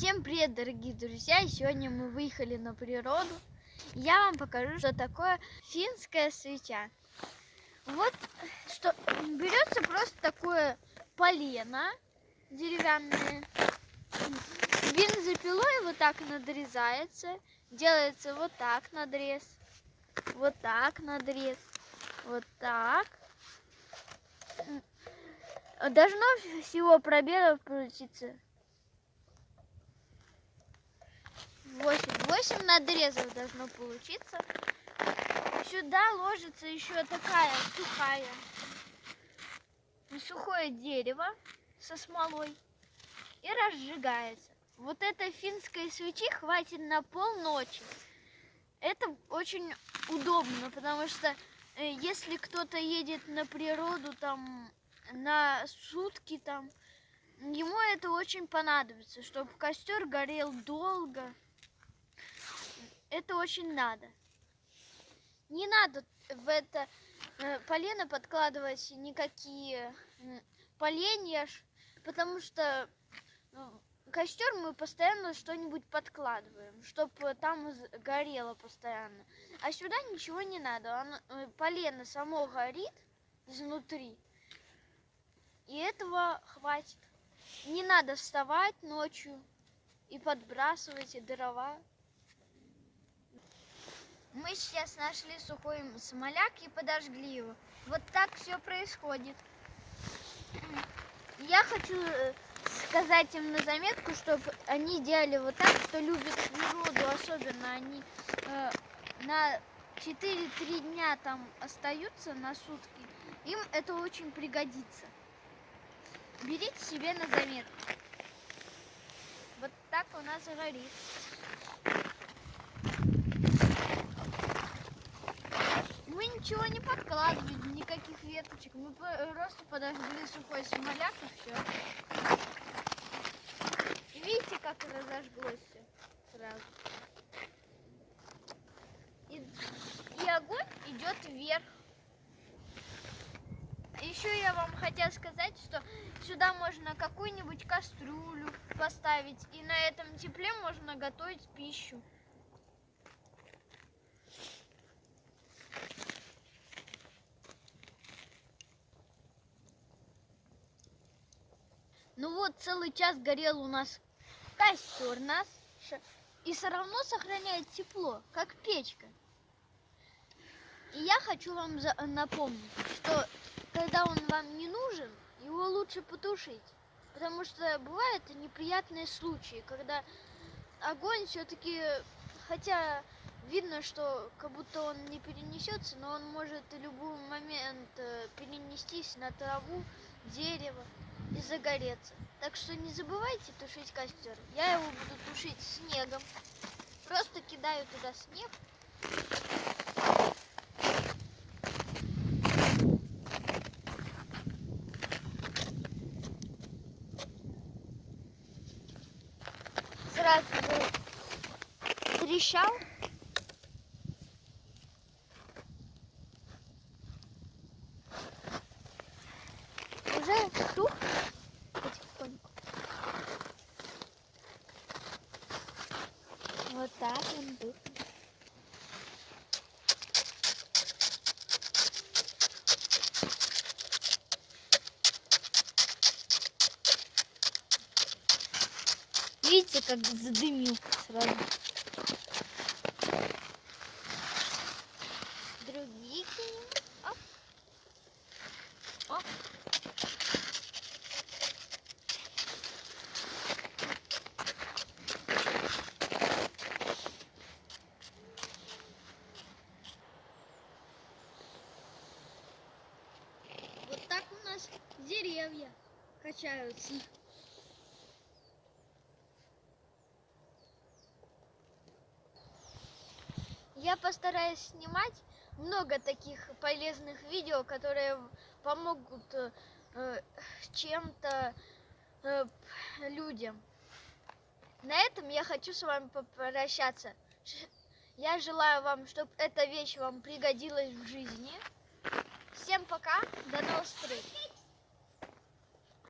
Всем привет, дорогие друзья! Сегодня мы выехали на природу. Я вам покажу, что такое финская свеча. Вот что берется просто такое полено деревянное, бензопилой вот так надрезается, делается вот так надрез, вот так надрез, вот так. Должно всего пробелов получиться 8 надрезов должно получиться. Сюда ложится еще такая сухое дерево со смолой и разжигается. Вот этой финской свечи хватит на полночи. Это очень удобно, потому что если кто-то едет на природу там на сутки, там ему это очень понадобится, чтобы костер горел долго. Это очень надо. Не надо в это полено подкладывать никакие поленья, потому что костер мы постоянно что-нибудь подкладываем, чтобы там горело постоянно. А сюда ничего не надо. Полено само горит изнутри. И этого хватит. Не надо вставать ночью и подбрасывать дрова. Мы сейчас нашли сухой смоляк и подожгли его. Вот так все происходит. Я хочу сказать им на заметку, чтобы они делали вот так, кто любит природу, особенно они на 4-3 дня там остаются на сутки. Им это очень пригодится. Берите себе на заметку. Вот так у нас горит. Мы ничего не подкладывали, никаких веточек. Мы просто подожгли сухой смоляк и все. И видите, как разожглось все сразу. И огонь идет вверх. Еще я вам хотела сказать, что сюда можно какую-нибудь кастрюлю поставить. И на этом тепле можно готовить пищу. Ну вот, целый час горел у нас костер наш, и все равно сохраняет тепло, как печка. И я хочу вам напомнить, что когда он вам не нужен, его лучше потушить. Потому что бывают неприятные случаи, когда огонь все-таки, хотя видно, что как будто он не перенесется, но он может в любой момент перенестись на траву, дерево и загореться. Так что не забывайте тушить костер. Я его буду тушить снегом. Просто кидаю туда снег. Сразу трещал. Уже тух потихоньку. Вот так он тухнет. Видите, как задымил сразу. Другие кинем. Оп. Оп. Вот так у нас деревья качаются. Я постараюсь снимать много таких полезных видео, которые помогут чем-то людям. На этом я хочу с вами попрощаться. Я желаю вам, чтобы эта вещь вам пригодилась в жизни. Всем пока, до новых встреч!